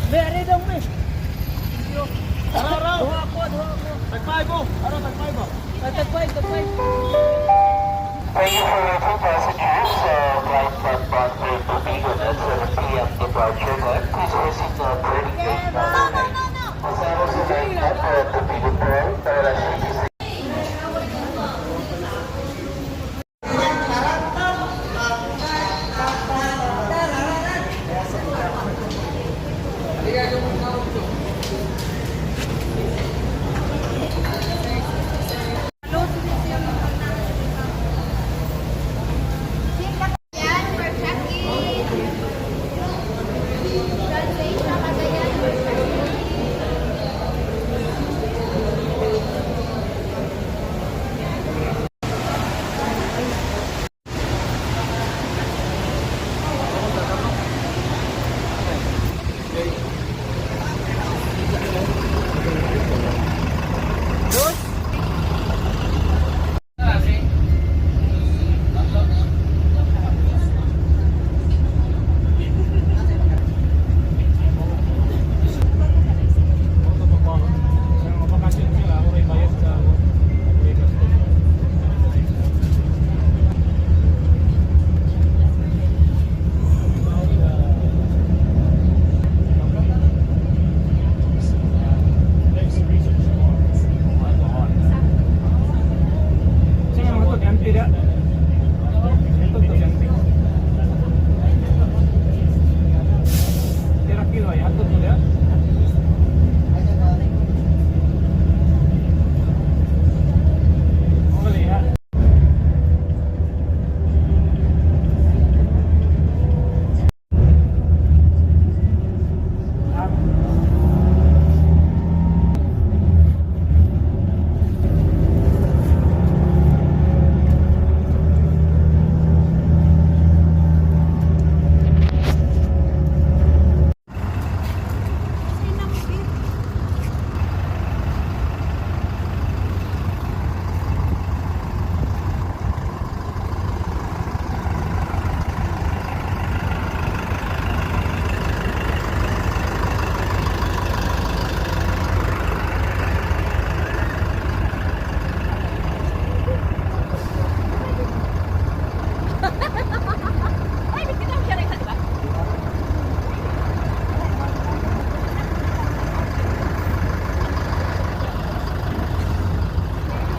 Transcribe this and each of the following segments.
Meron daw mo eh. Araw. Duha ko. Tagpay mo. Araw, tagpay mo. Tagpay. Thank you for your passengers. Flight from Bombay to Vigo at 7 p.m. departure time. Please proceed to boarding gate number 9. Kasama sa flight at the Vigo Port para sa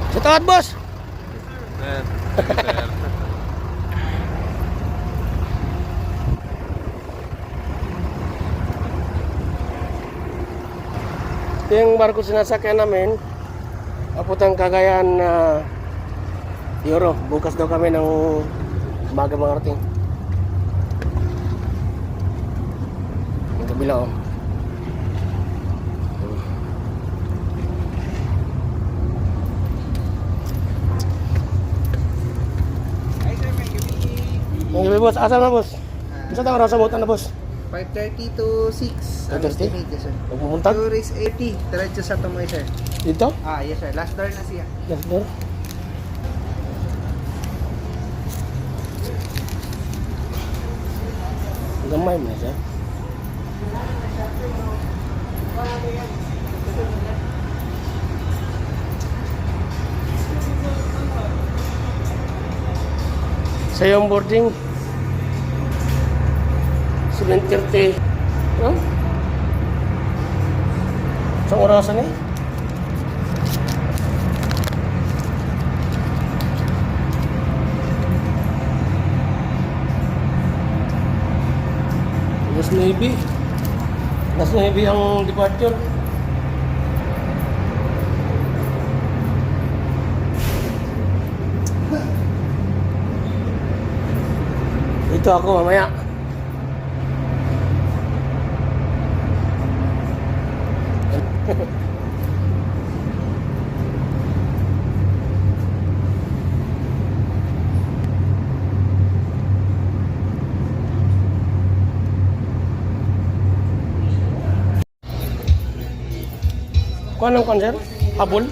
Shoutout, boss. Ito yung barko sinasakyan namin. Papuntang Cagayan na Euro. Bukas daw kami ng umaga makarating. Yung kabila oh. Ang boss, asa na boss? Isa tayong oras sa mutan na boss? 5:30 to 6. 5:30? Estimate, yes sir. Magpupunta? Tourist 80. Diretso sa Tumoy sir. Dito? Yes sir. Last door na siya. Yes, sir. Gamay mo na siya. Sa yung boarding 7:30 no? Isang orasan eh Last Navy ang departure. Ito ako mamaya. Kuha ng konser? Habol?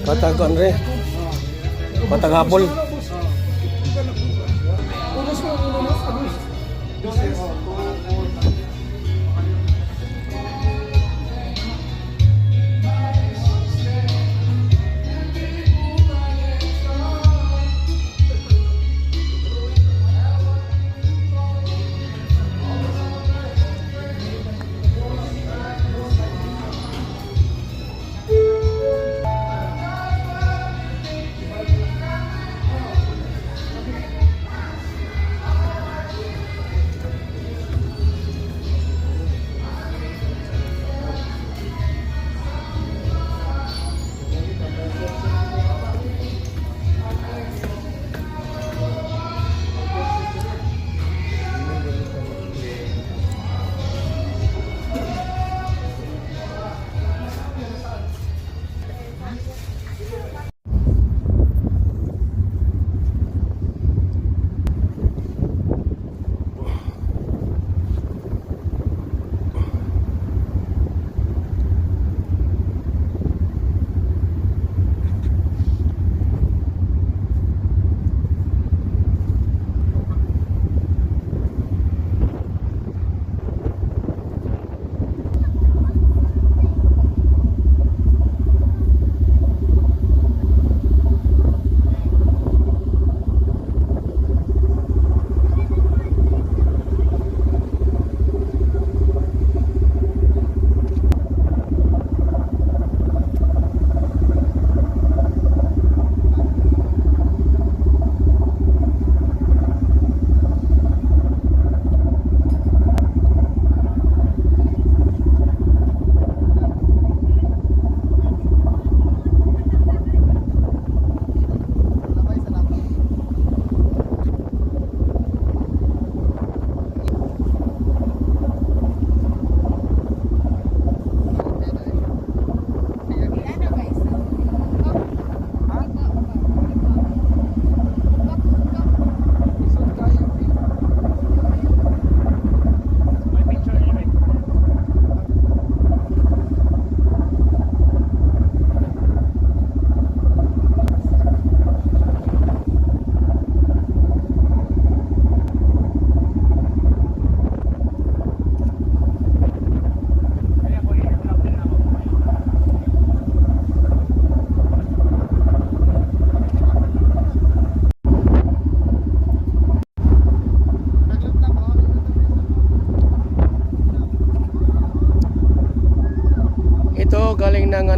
Katag Andre. Katag hapol. Ito galing ng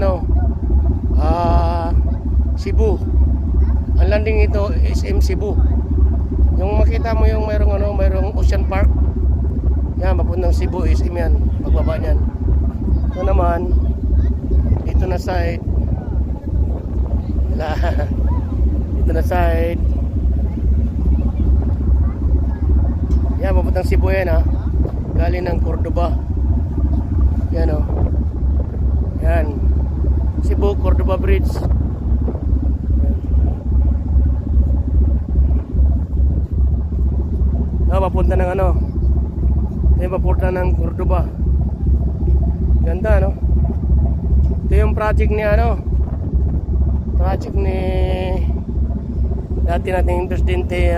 Cebu. Ang landing ito SM Cebu. Yung makita mo yung mayroong Ocean Park. Yan, papuntang Cebu SM yan. Pagbaba niyan. Ito naman, dito na side. Dito na side. Yan, papuntang Cebu yan ha. Galing ng Cordoba. Yan o. Yan. Cebu Cordoba Bridge. Papunta ng papunta ng Cordoba. Ganda no. Ito yung project ni project ni dati nating presidente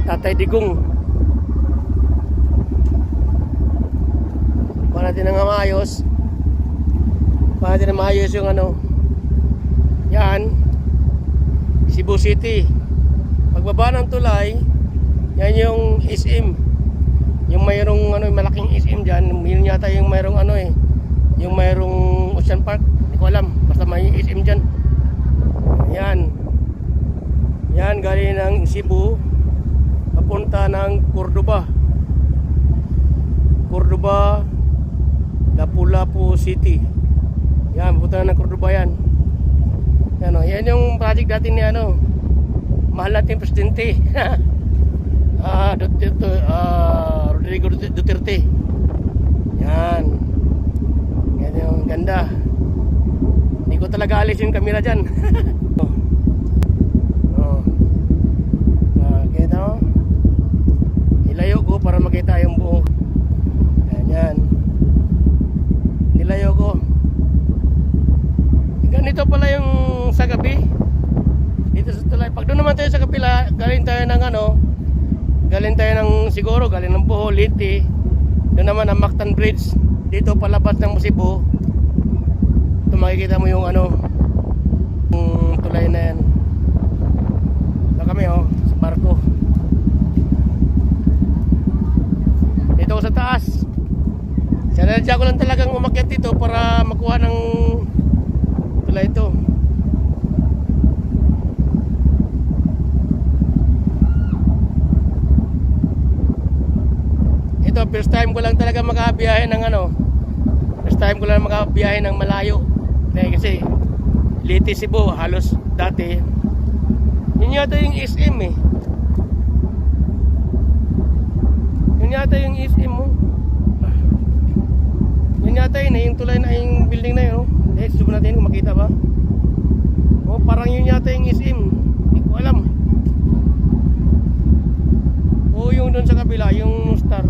Tatay Digong. Para natin nga maayos. Para natin na maayos yung yan, Cebu City. Pagbaba ng tulay, yan yung SM. Yung mayroong malaking SM dyan. Yun yata yung mayroong yung mayroong Ocean Park. Hindi ko alam. Basta may SM dyan. Yan. Yan galing ng Cebu papunta ng Cordoba. Cordoba, Lapu-Lapu City. Yan, papunta ng Cordoba yan. Yan o. Yan yung project dati ni mahal natin presidente. Rodrigo Duterte. Yan. Yan yung ganda. Hindi ko talaga alis yung camera dyan. Kita mo? Nilayo ko para makita yung buo. Yan. Nilayo ko. Ganito dito pala yung sa gabi. Dito sa tulay. Pag doon naman tayo sa kapila, galing tayo ng siguro, galing ng Bohol, Liti. Doon naman ang Mactan Bridge. Dito palabas ng Cebu. Ito makikita mo yung yung tulay na yan. Ito kami sa barko. Dito ako sa taas. Sinadya ko lang talagang umakyat dito para makuha ng tulay ito. Ito, first time ko lang talaga makabiyahe ng first time ko lang makabiyahe ng malayo. Kasi Liti, Cebu, halos dati. Yun yata yung SM eh. Yun yata yung SM mo. Yun yata yun yung tulay na yung building na yun. Zoom natin kung makita ba. Parang yun yata yung SM. Hindi ko alam. Yung doon sa kabila, yung star.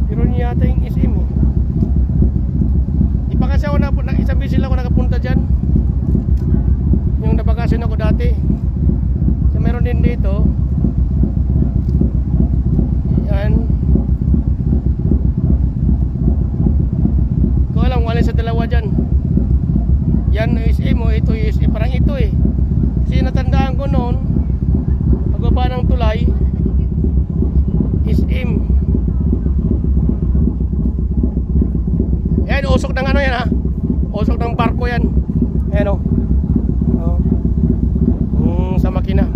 Pero yun yata yung SM eh. Di pa kasi ako isang bisil ako nakapunta dyan. Yung nabakasin ako dati. So meron din dito. Yan. Ko alam, wala sa dalawa dyan. Yan SM o ito SM. Parang ito eh. Kasi natandaan ko noon, pagbaba ng tulay, SM. Yan, usok ng yan ha. Usok ng barko yan. Ayan sa makina.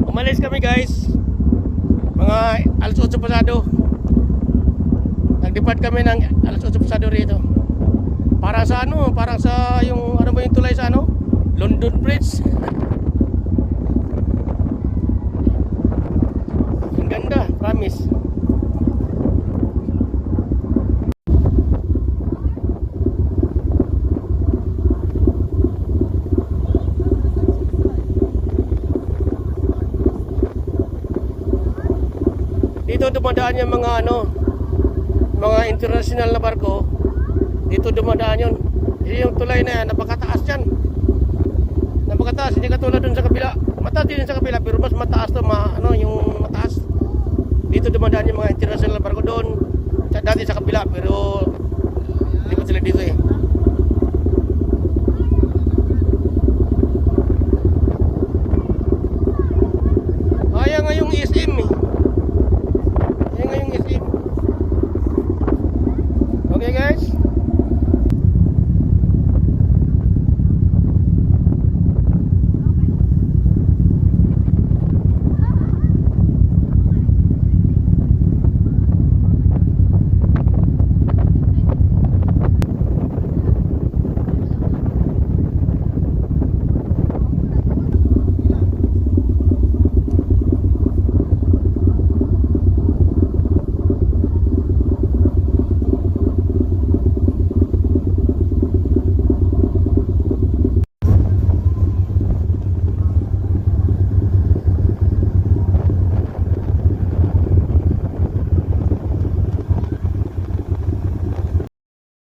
Umalis kami guys. Mga alas 8 pasado. Nag-depart kami ng alas 8 pasado rito. Para sa parang sa yung ba yung tulay sa London Bridge. Ang ganda, promise. Dito dumadaan yung mga international na barko. Dito dumadaan yun. Yung tulay na yan, napakataas yan. Napakataas, hindi katulad dun sa kabila. Mataas din sa kabila, pero mas mataas to yung